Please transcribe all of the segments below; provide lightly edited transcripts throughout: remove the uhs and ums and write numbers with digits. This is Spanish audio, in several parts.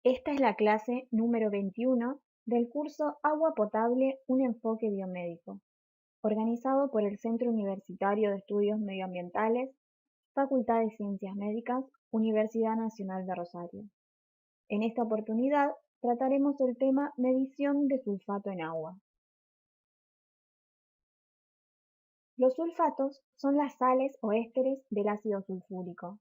Esta es la clase número 21 del curso Agua Potable, un enfoque biomédico, organizado por el Centro Universitario de Estudios Medioambientales, Facultad de Ciencias Médicas, Universidad Nacional de Rosario. En esta oportunidad trataremos el tema medición de sulfato en agua. Los sulfatos son las sales o ésteres del ácido sulfúrico.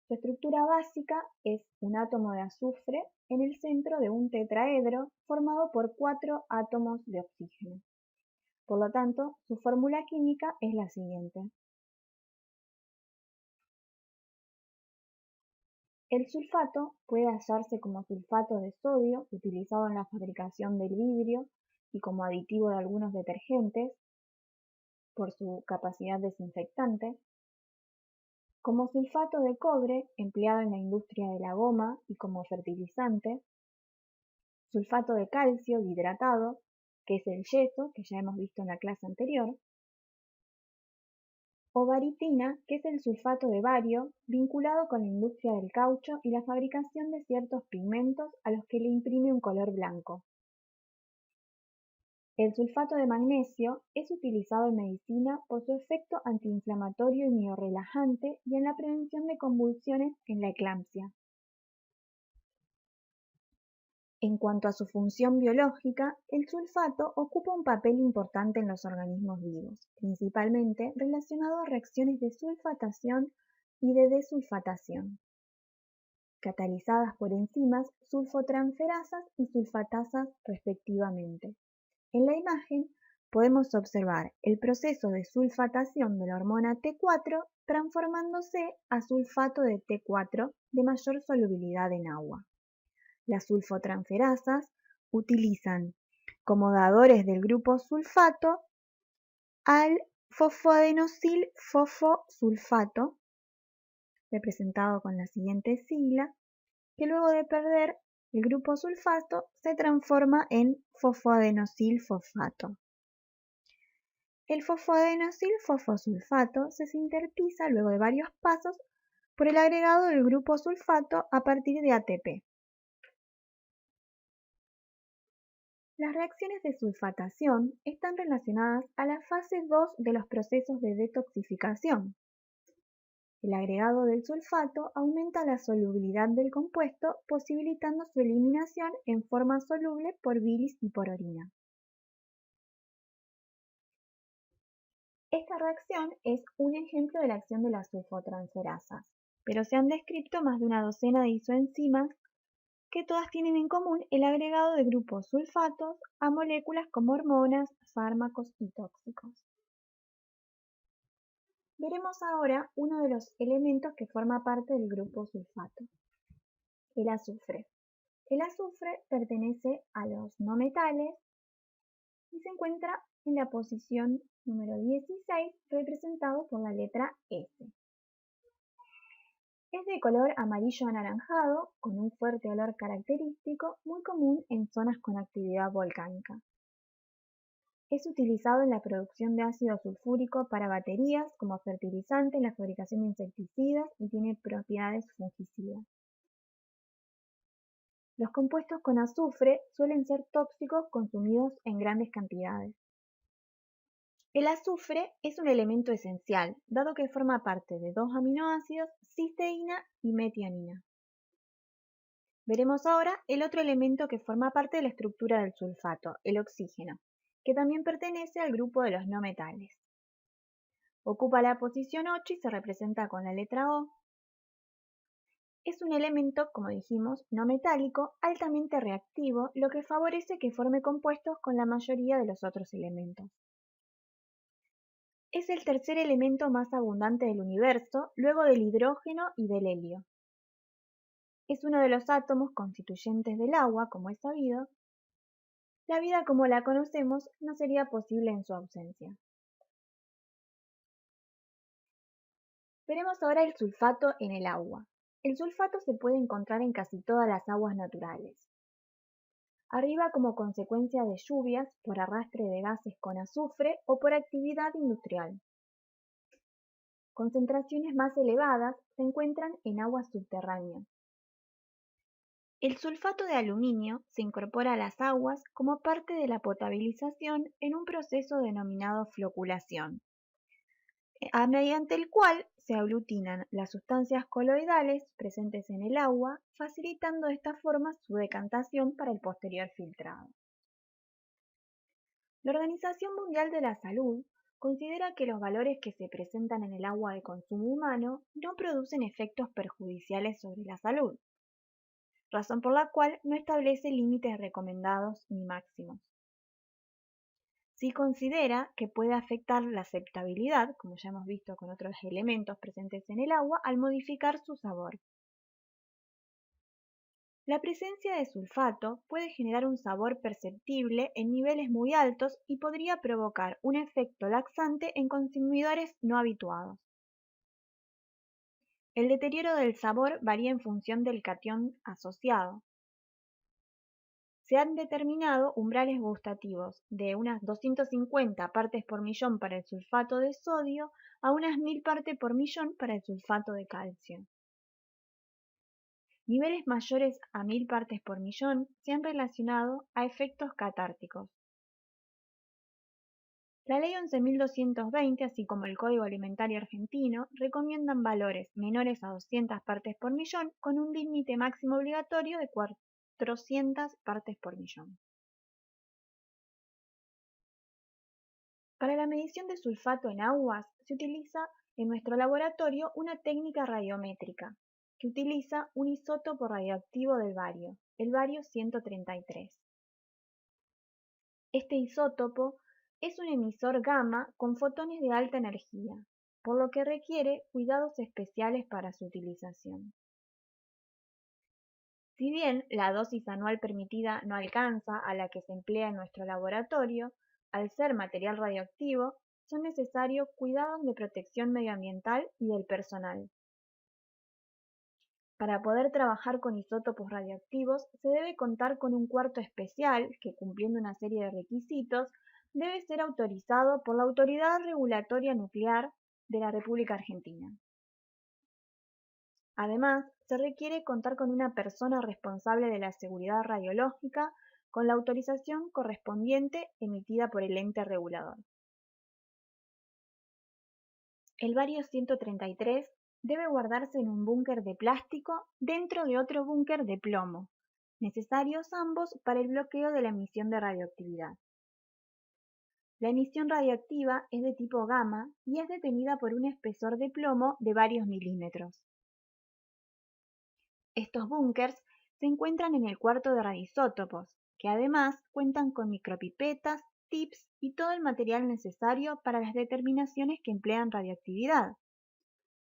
Su estructura básica es un átomo de azufre en el centro de un tetraedro formado por 4 átomos de oxígeno. Por lo tanto, su fórmula química es la siguiente. El sulfato puede hallarse como sulfato de sodio, utilizado en la fabricación del vidrio y como aditivo de algunos detergentes, por su capacidad desinfectante, como sulfato de cobre, empleado en la industria de la goma y como fertilizante, sulfato de calcio dihidratado, que es el yeso, que ya hemos visto en la clase anterior, o baritina, que es el sulfato de bario, vinculado con la industria del caucho y la fabricación de ciertos pigmentos a los que le imprime un color blanco. El sulfato de magnesio es utilizado en medicina por su efecto antiinflamatorio y miorrelajante y en la prevención de convulsiones en la eclampsia. En cuanto a su función biológica, el sulfato ocupa un papel importante en los organismos vivos, principalmente relacionado a reacciones de sulfatación y de desulfatación, catalizadas por enzimas sulfotransferasas y sulfatasas respectivamente. En la imagen podemos observar el proceso de sulfatación de la hormona T4 transformándose a sulfato de T4 de mayor solubilidad en agua. Las sulfotransferasas utilizan como dadores del grupo sulfato al fosfoadenosil-fosfosulfato, representado con la siguiente sigla, que luego de perder el grupo sulfato se transforma en fosfoadenosil-fosfato. El fosfoadenosil-fosfosulfato se sintetiza luego de varios pasos por el agregado del grupo sulfato a partir de ATP. Las reacciones de sulfatación están relacionadas a la fase 2 de los procesos de detoxificación. El agregado del sulfato aumenta la solubilidad del compuesto, posibilitando su eliminación en forma soluble por bilis y por orina. Esta reacción es un ejemplo de la acción de las sulfotransferasas, pero se han descrito más de una docena de isoenzimas que todas tienen en común el agregado de grupos sulfatos a moléculas como hormonas, fármacos y tóxicos. Veremos ahora uno de los elementos que forma parte del grupo sulfato, el azufre. El azufre pertenece a los no metales y se encuentra en la posición número 16, representado por la letra S. Es de color amarillo anaranjado, con un fuerte olor característico, muy común en zonas con actividad volcánica. Es utilizado en la producción de ácido sulfúrico para baterías, como fertilizante en la fabricación de insecticidas y tiene propiedades fungicidas. Los compuestos con azufre suelen ser tóxicos consumidos en grandes cantidades. El azufre es un elemento esencial, dado que forma parte de dos aminoácidos, cisteína y metionina. Veremos ahora el otro elemento que forma parte de la estructura del sulfato, el oxígeno, que también pertenece al grupo de los no metales. Ocupa la posición 8 y se representa con la letra O. Es un elemento, como dijimos, no metálico, altamente reactivo, lo que favorece que forme compuestos con la mayoría de los otros elementos. Es el tercer elemento más abundante del universo, luego del hidrógeno y del helio. Es uno de los átomos constituyentes del agua, como es sabido. La vida como la conocemos no sería posible en su ausencia. Veremos ahora el sulfato en el agua. El sulfato se puede encontrar en casi todas las aguas naturales. Arriba como consecuencia de lluvias, por arrastre de gases con azufre o por actividad industrial. Concentraciones más elevadas se encuentran en aguas subterráneas. El sulfato de aluminio se incorpora a las aguas como parte de la potabilización en un proceso denominado floculación, mediante el cual se aglutinan las sustancias coloidales presentes en el agua, facilitando de esta forma su decantación para el posterior filtrado. La Organización Mundial de la Salud considera que los valores que se presentan en el agua de consumo humano no producen efectos perjudiciales sobre la salud, razón por la cual no establece límites recomendados ni máximos. Sí considera que puede afectar la aceptabilidad, como ya hemos visto con otros elementos presentes en el agua, al modificar su sabor. La presencia de sulfato puede generar un sabor perceptible en niveles muy altos y podría provocar un efecto laxante en consumidores no habituados. El deterioro del sabor varía en función del catión asociado. Se han determinado umbrales gustativos de unas 250 partes por millón para el sulfato de sodio a unas 1000 partes por millón para el sulfato de calcio. Niveles mayores a 1000 partes por millón se han relacionado a efectos catárticos. La Ley 11.220, así como el Código Alimentario Argentino, recomiendan valores menores a 200 partes por millón con un límite máximo obligatorio de 400 partes por millón. Para la medición de sulfato en aguas se utiliza en nuestro laboratorio una técnica radiométrica que utiliza un isótopo radioactivo del bario, el bario 133. Este isótopo es un emisor gamma con fotones de alta energía, por lo que requiere cuidados especiales para su utilización. Si bien la dosis anual permitida no alcanza a la que se emplea en nuestro laboratorio, al ser material radioactivo, son necesarios cuidados de protección medioambiental y del personal. Para poder trabajar con isótopos radioactivos se debe contar con un cuarto especial que, cumpliendo una serie de requisitos, debe ser autorizado por la Autoridad Regulatoria Nuclear de la República Argentina. Además, se requiere contar con una persona responsable de la seguridad radiológica con la autorización correspondiente emitida por el ente regulador. El bario 133 debe guardarse en un búnker de plástico dentro de otro búnker de plomo, necesarios ambos para el bloqueo de la emisión de radioactividad. La emisión radioactiva es de tipo gamma y es detenida por un espesor de plomo de varios milímetros. Estos búnkers se encuentran en el cuarto de radioisótopos, que además cuentan con micropipetas, tips y todo el material necesario para las determinaciones que emplean radioactividad,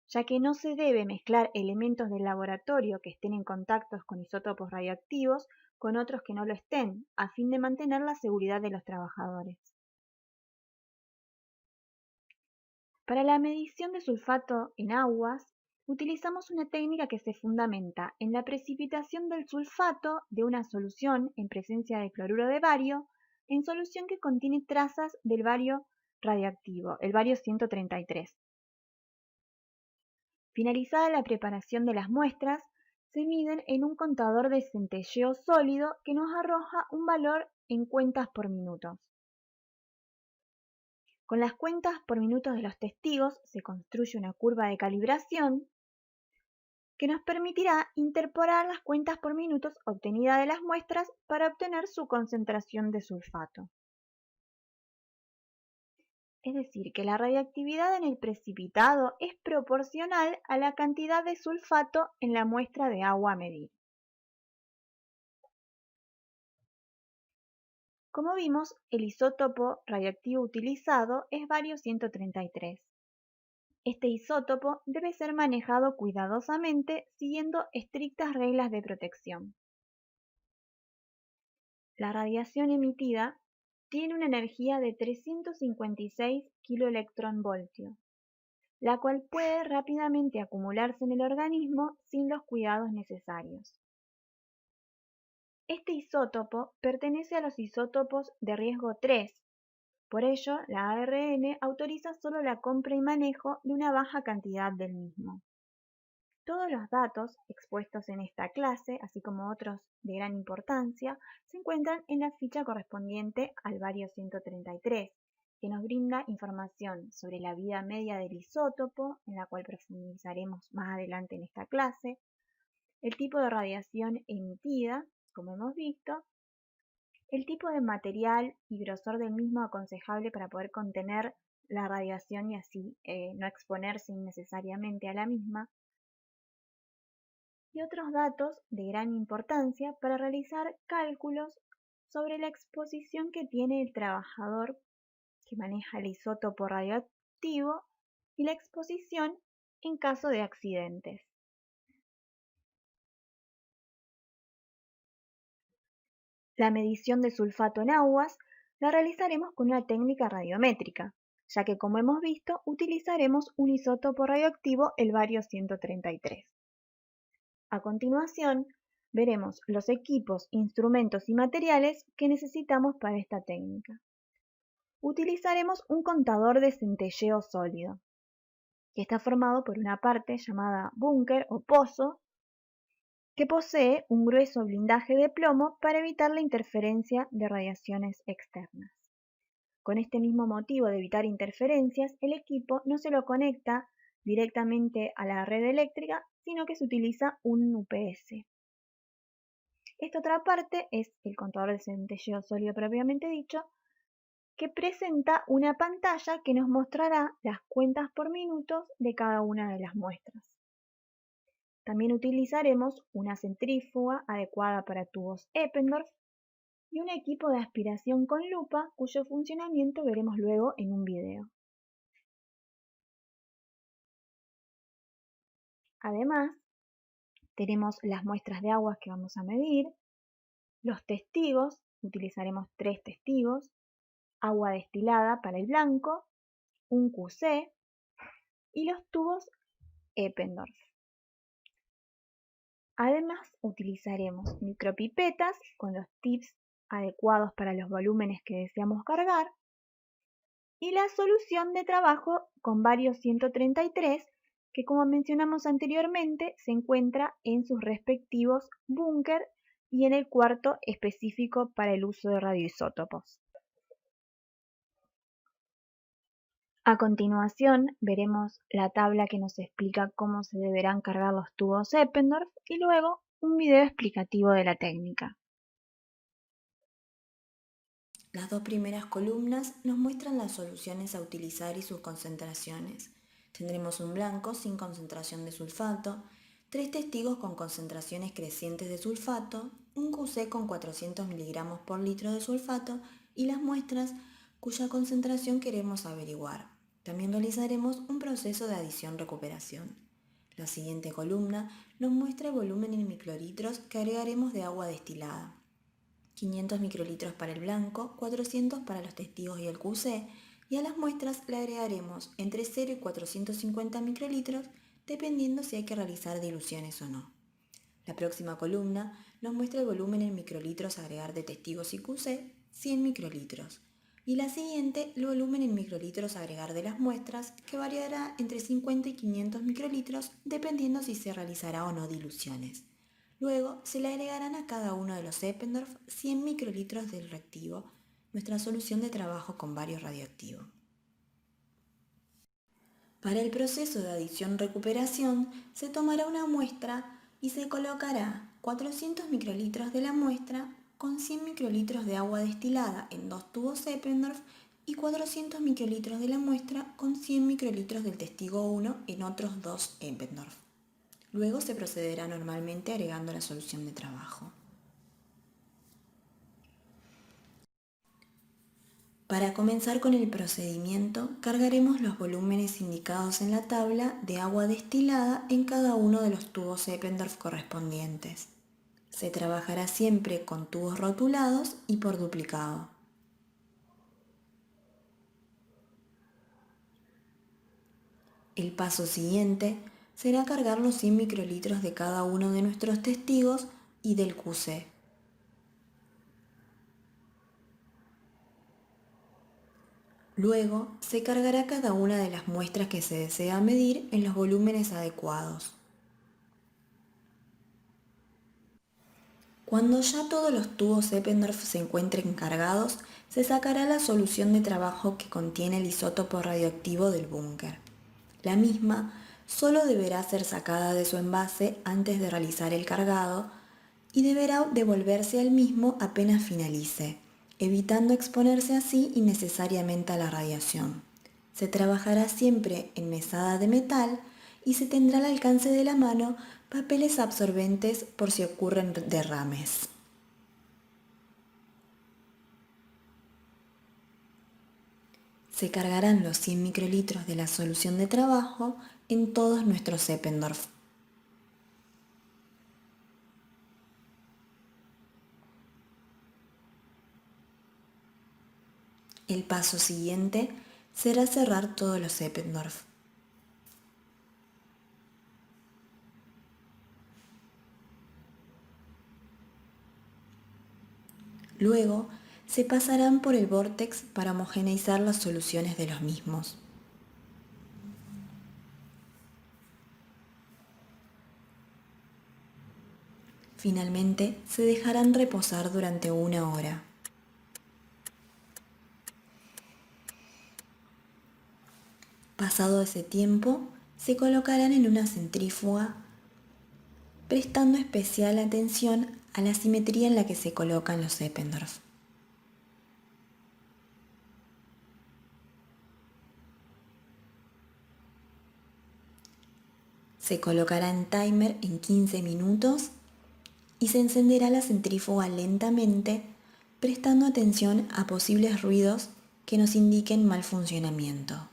ya que no se debe mezclar elementos del laboratorio que estén en contacto con isótopos radioactivos con otros que no lo estén, a fin de mantener la seguridad de los trabajadores. Para la medición de sulfato en aguas, utilizamos una técnica que se fundamenta en la precipitación del sulfato de una solución en presencia de cloruro de bario en solución que contiene trazas del bario radioactivo, el bario 133. Finalizada la preparación de las muestras, se miden en un contador de centelleo sólido que nos arroja un valor en cuentas por minutos. Con las cuentas por minutos de los testigos se construye una curva de calibración que nos permitirá interpolar las cuentas por minutos obtenidas de las muestras para obtener su concentración de sulfato. Es decir, que la radiactividad en el precipitado es proporcional a la cantidad de sulfato en la muestra de agua a medir. Como vimos, el isótopo radioactivo utilizado es bario 133. Este isótopo debe ser manejado cuidadosamente siguiendo estrictas reglas de protección. La radiación emitida tiene una energía de 356 kV, la cual puede rápidamente acumularse en el organismo sin los cuidados necesarios. Este isótopo pertenece a los isótopos de riesgo 3, por ello la ARN autoriza solo la compra y manejo de una baja cantidad del mismo. Todos los datos expuestos en esta clase, así como otros de gran importancia, se encuentran en la ficha correspondiente al bario 133, que nos brinda información sobre la vida media del isótopo, en la cual profundizaremos más adelante en esta clase, el tipo de radiación emitida, como hemos visto, el tipo de material y grosor del mismo aconsejable para poder contener la radiación y así no exponerse innecesariamente a la misma, y otros datos de gran importancia para realizar cálculos sobre la exposición que tiene el trabajador que maneja el isótopo radioactivo y la exposición en caso de accidentes. La medición de sulfato en aguas la realizaremos con una técnica radiométrica, ya que como hemos visto utilizaremos un isótopo radioactivo, el bario 133. A continuación, veremos los equipos, instrumentos y materiales que necesitamos para esta técnica. Utilizaremos un contador de centelleo sólido, que está formado por una parte llamada búnker o pozo, que posee un grueso blindaje de plomo para evitar la interferencia de radiaciones externas. Con este mismo motivo de evitar interferencias, el equipo no se lo conecta directamente a la red eléctrica, sino que se utiliza un UPS. Esta otra parte es el contador de centelleo sólido propiamente dicho, que presenta una pantalla que nos mostrará las cuentas por minutos de cada una de las muestras. También utilizaremos una centrífuga adecuada para tubos Eppendorf y un equipo de aspiración con lupa cuyo funcionamiento veremos luego en un video. Además, tenemos las muestras de aguas que vamos a medir, los testigos, utilizaremos 3 testigos, agua destilada para el blanco, un QC y los tubos Eppendorf. Además, utilizaremos micropipetas con los tips adecuados para los volúmenes que deseamos cargar y la solución de trabajo con bario 133, que como mencionamos anteriormente se encuentra en sus respectivos búnker y en el cuarto específico para el uso de radioisótopos. A continuación veremos la tabla que nos explica cómo se deberán cargar los tubos Eppendorf y luego un video explicativo de la técnica. Las dos primeras columnas nos muestran las soluciones a utilizar y sus concentraciones. Tendremos un blanco sin concentración de sulfato, 3 testigos con concentraciones crecientes de sulfato, un QC con 400 mg por litro de sulfato y las muestras cuya concentración queremos averiguar. También realizaremos un proceso de adición-recuperación. La siguiente columna nos muestra el volumen en microlitros que agregaremos de agua destilada. 500 microlitros para el blanco, 400 para los testigos y el QC, y a las muestras le agregaremos entre 0 y 450 microlitros, dependiendo si hay que realizar diluciones o no. La próxima columna nos muestra el volumen en microlitros a agregar de testigos y QC, 100 microlitros, y la siguiente el volumen en microlitros a agregar de las muestras, que variará entre 50 y 500 microlitros, dependiendo si se realizará o no diluciones. Luego se le agregarán a cada uno de los Eppendorf 100 microlitros del reactivo, nuestra solución de trabajo con bario radioactivo. Para el proceso de adición-recuperación se tomará una muestra y se colocará 400 microlitros de la muestra con 100 microlitros de agua destilada en 2 tubos Eppendorf y 400 microlitros de la muestra con 100 microlitros del testigo 1 en otros 2 Eppendorf. Luego se procederá normalmente agregando la solución de trabajo. Para comenzar con el procedimiento, cargaremos los volúmenes indicados en la tabla de agua destilada en cada uno de los tubos Eppendorf correspondientes. Se trabajará siempre con tubos rotulados y por duplicado. El paso siguiente será cargar los 100 microlitros de cada uno de nuestros testigos y del QC. Luego se cargará cada una de las muestras que se desea medir en los volúmenes adecuados. Cuando ya todos los tubos Eppendorf se encuentren cargados, se sacará la solución de trabajo que contiene el isótopo radioactivo del búnker. La misma solo deberá ser sacada de su envase antes de realizar el cargado y deberá devolverse al mismo apenas finalice, evitando exponerse así innecesariamente a la radiación. Se trabajará siempre en mesada de metal y se tendrá al alcance de la mano papeles absorbentes por si ocurren derrames. Se cargarán los 100 microlitros de la solución de trabajo en todos nuestros Eppendorf. El paso siguiente será cerrar todos los Eppendorf. Luego, se pasarán por el vórtex para homogeneizar las soluciones de los mismos. Finalmente, se dejarán reposar durante 1 hora. Pasado ese tiempo, se colocarán en una centrífuga, prestando especial atención a la simetría en la que se colocan los Eppendorf. Se colocará en timer en 15 minutos y se encenderá la centrífuga lentamente, prestando atención a posibles ruidos que nos indiquen mal funcionamiento.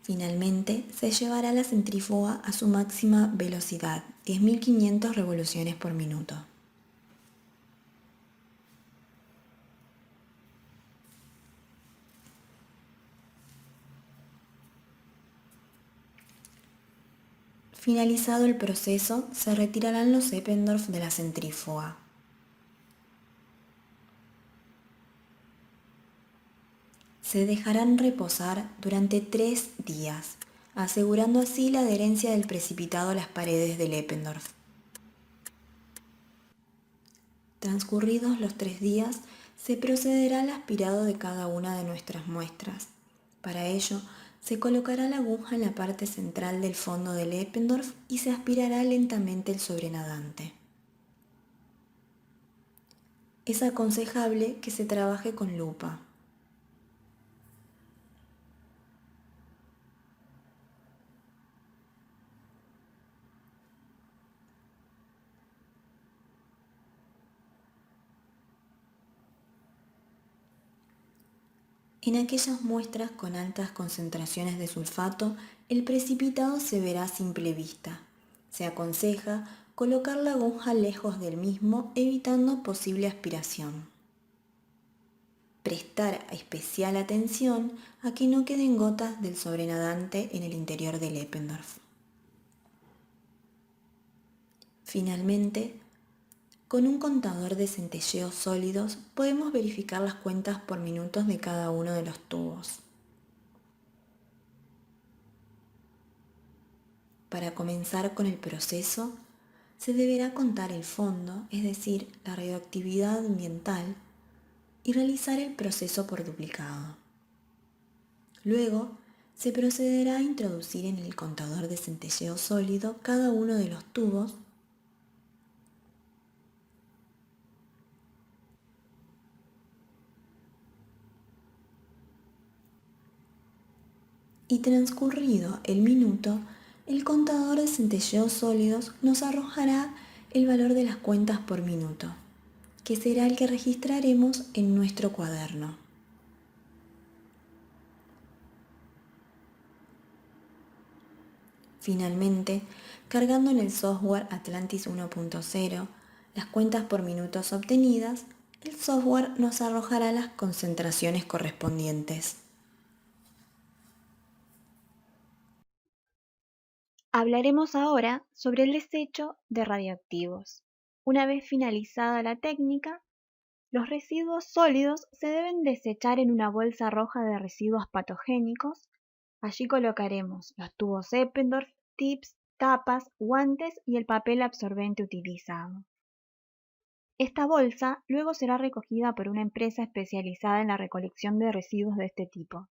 Finalmente, se llevará la centrífuga a su máxima velocidad, 10.500 revoluciones por minuto. Finalizado el proceso, se retirarán los Eppendorf de la centrífuga. Se dejarán reposar durante 3 días, asegurando así la adherencia del precipitado a las paredes del Eppendorf. Transcurridos los 3 días, se procederá al aspirado de cada una de nuestras muestras. Para ello, se colocará la aguja en la parte central del fondo del Eppendorf y se aspirará lentamente el sobrenadante. Es aconsejable que se trabaje con lupa. En aquellas muestras con altas concentraciones de sulfato, el precipitado se verá a simple vista. Se aconseja colocar la aguja lejos del mismo, evitando posible aspiración. Prestar especial atención a que no queden gotas del sobrenadante en el interior del Eppendorf. Finalmente, con un contador de centelleos sólidos podemos verificar las cuentas por minutos de cada uno de los tubos. Para comenzar con el proceso, se deberá contar el fondo, es decir, la radioactividad ambiental, y realizar el proceso por duplicado. Luego, se procederá a introducir en el contador de centelleo sólido cada uno de los tubos y transcurrido el minuto, el contador de centelleos sólidos nos arrojará el valor de las cuentas por minuto, que será el que registraremos en nuestro cuaderno. Finalmente, cargando en el software Atlantis 1.0 las cuentas por minutos obtenidas, el software nos arrojará las concentraciones correspondientes. Hablaremos ahora sobre el desecho de radioactivos. Una vez finalizada la técnica, Los residuos sólidos se deben desechar en una bolsa roja de residuos patogénicos. Allí colocaremos los tubos Eppendorf, tips, tapas, guantes y el papel absorbente utilizado. Esta bolsa luego será recogida por una empresa especializada en la recolección de residuos de este tipo.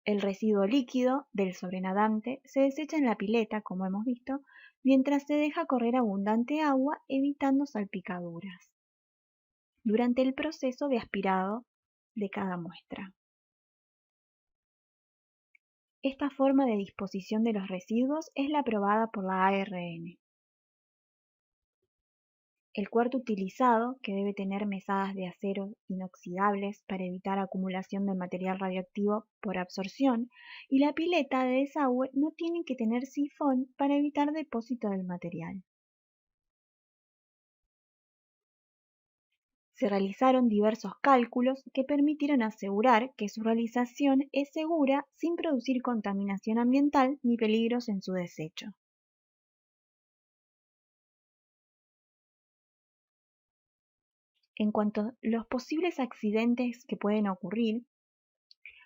El residuo líquido del sobrenadante se desecha en la pileta, como hemos visto, mientras se deja correr abundante agua, evitando salpicaduras durante el proceso de aspirado de cada muestra. Esta forma de disposición de los residuos es la aprobada por la ARN. El cuarto utilizado, que debe tener mesadas de acero inoxidables para evitar acumulación de material radioactivo por absorción, y la pileta de desagüe no tienen que tener sifón para evitar depósito del material. Se realizaron diversos cálculos que permitieron asegurar que su realización es segura sin producir contaminación ambiental ni peligros en su desecho. En cuanto a los posibles accidentes que pueden ocurrir,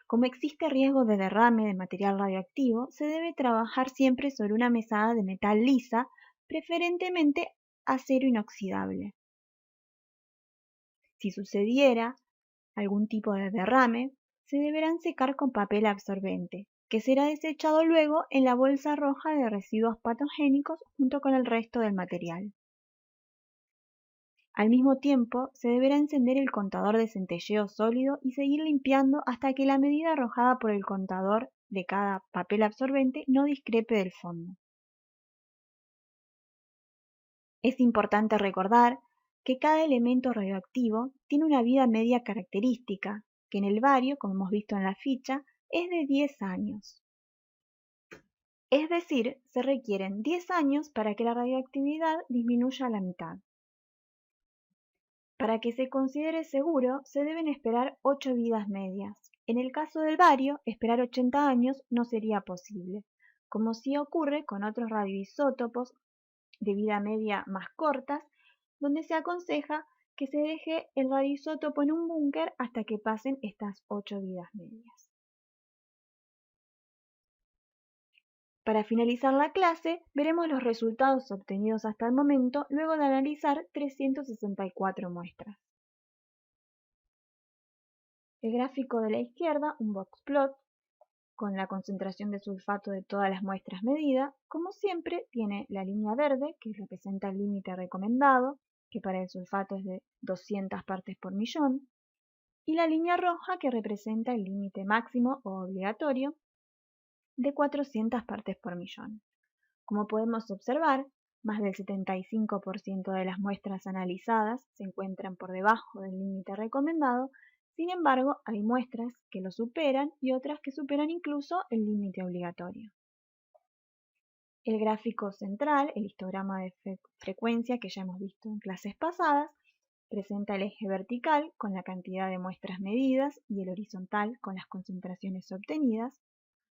como existe riesgo de derrame de material radioactivo, se debe trabajar siempre sobre una mesada de metal lisa, preferentemente acero inoxidable. Si sucediera algún tipo de derrame, se deberán secar con papel absorbente, que será desechado luego en la bolsa roja de residuos patogénicos junto con el resto del material. Al mismo tiempo, se deberá encender el contador de centelleo sólido y seguir limpiando hasta que la medida arrojada por el contador de cada papel absorbente no discrepe del fondo. Es importante recordar que cada elemento radioactivo tiene una vida media característica, que en el bario, como hemos visto en la ficha, es de 10 años. Es decir, se requieren 10 años para que la radioactividad disminuya a la mitad. Para que se considere seguro, se deben esperar 8 vidas medias. En el caso del bario, esperar 80 años no sería posible, como sí ocurre con otros radioisótopos de vida media más cortas, donde se aconseja que se deje el radioisótopo en un búnker hasta que pasen estas 8 vidas medias. Para finalizar la clase, veremos los resultados obtenidos hasta el momento luego de analizar 364 muestras. El gráfico de la izquierda, un box plot, con la concentración de sulfato de todas las muestras medidas, como siempre, tiene la línea verde, que representa el límite recomendado, que para el sulfato es de 200 partes por millón, y la línea roja, que representa el límite máximo o obligatorio, de 400 partes por millón. Como podemos observar, más del 75% de las muestras analizadas se encuentran por debajo del límite recomendado. Sin embargo, hay muestras que lo superan y otras que superan incluso el límite obligatorio. El gráfico central, el histograma de frecuencia que ya hemos visto en clases pasadas, presenta el eje vertical con la cantidad de muestras medidas y el horizontal con las concentraciones obtenidas.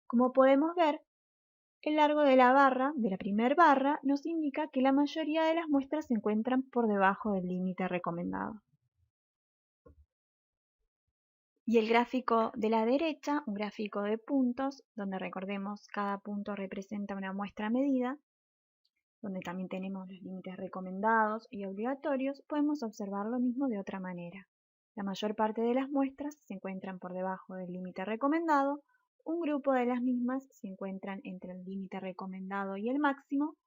Como podemos ver, el largo de la barra, de la primera barra, nos indica que la mayoría de las muestras se encuentran por debajo del límite recomendado. Y el gráfico de la derecha, un gráfico de puntos, donde recordemos cada punto representa una muestra medida, donde también tenemos los límites recomendados y obligatorios, podemos observar lo mismo de otra manera. La mayor parte de las muestras se encuentran por debajo del límite recomendado. Un grupo de las mismas se encuentran entre el límite recomendado y el máximo,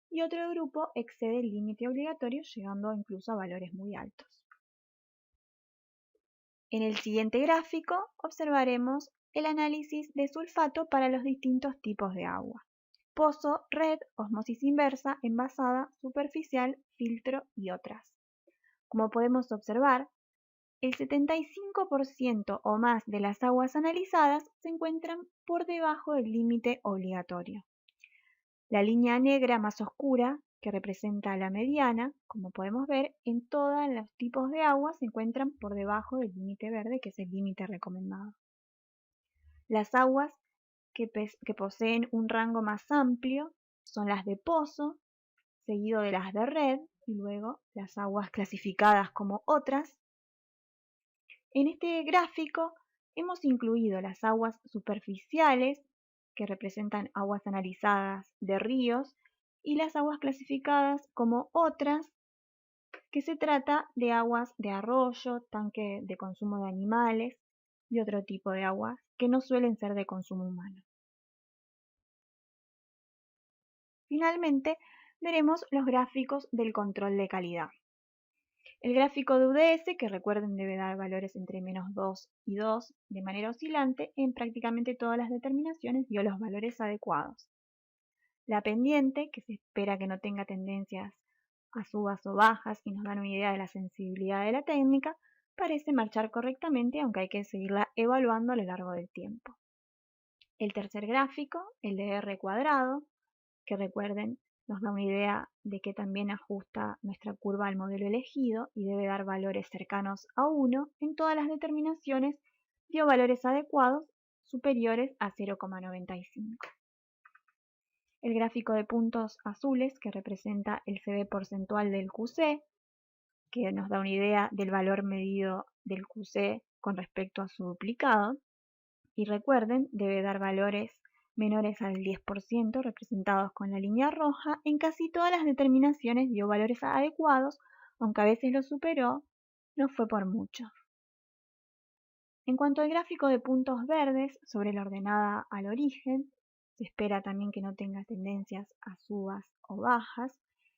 y otro grupo excede el límite obligatorio, llegando incluso a valores muy altos. En el siguiente gráfico observaremos el análisis de sulfato para los distintos tipos de agua: pozo, red, ósmosis inversa, envasada, superficial, filtro y otras. Como podemos observar, el 75% o más de las aguas analizadas se encuentran por debajo del límite obligatorio. La línea negra más oscura, que representa la mediana, como podemos ver, en todos los tipos de agua se encuentran por debajo del límite verde, que es el límite recomendado. Las aguas que poseen un rango más amplio son las de pozo, seguido de las de red, y luego las aguas clasificadas como otras. En este gráfico hemos incluido las aguas superficiales, que representan aguas analizadas de ríos, y las aguas clasificadas como otras, que se trata de aguas de arroyo, tanque de consumo de animales y otro tipo de aguas que no suelen ser de consumo humano. Finalmente, veremos los gráficos del control de calidad. El gráfico de UDS, que recuerden debe dar valores entre -2 y 2 de manera oscilante, en prácticamente todas las determinaciones dio los valores adecuados. La pendiente, que se espera que no tenga tendencias a subas o bajas y nos dan una idea de la sensibilidad de la técnica, parece marchar correctamente, aunque hay que seguirla evaluando a lo largo del tiempo. El tercer gráfico, el de R cuadrado, que recuerden nos da una idea de que también ajusta nuestra curva al modelo elegido y debe dar valores cercanos a 1 en todas las determinaciones, dio valores adecuados superiores a 0,95. El gráfico de puntos azules, que representa el CD porcentual del QC, que nos da una idea del valor medido del QC con respecto a su duplicado. Y recuerden, debe dar valores menores al 10%, representados con la línea roja. En casi todas las determinaciones dio valores adecuados, aunque a veces lo superó, no fue por mucho. En cuanto al gráfico de puntos verdes sobre la ordenada al origen, se espera también que no tenga tendencias a subas o bajas,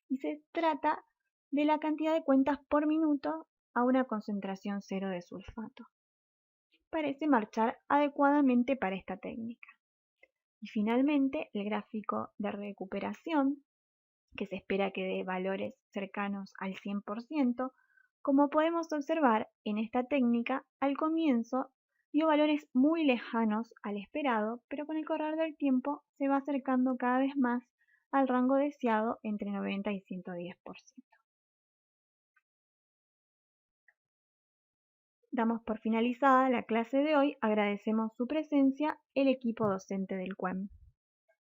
y se trata de la cantidad de cuentas por minuto a una concentración cero de sulfato. Parece marchar adecuadamente para esta técnica. Y finalmente, el gráfico de recuperación, que se espera que dé valores cercanos al 100%, como podemos observar en esta técnica, al comienzo dio valores muy lejanos al esperado, pero con el correr del tiempo se va acercando cada vez más al rango deseado entre 90 y 110%. Damos por finalizada la clase de hoy, agradecemos su presencia, el equipo docente del CUEM.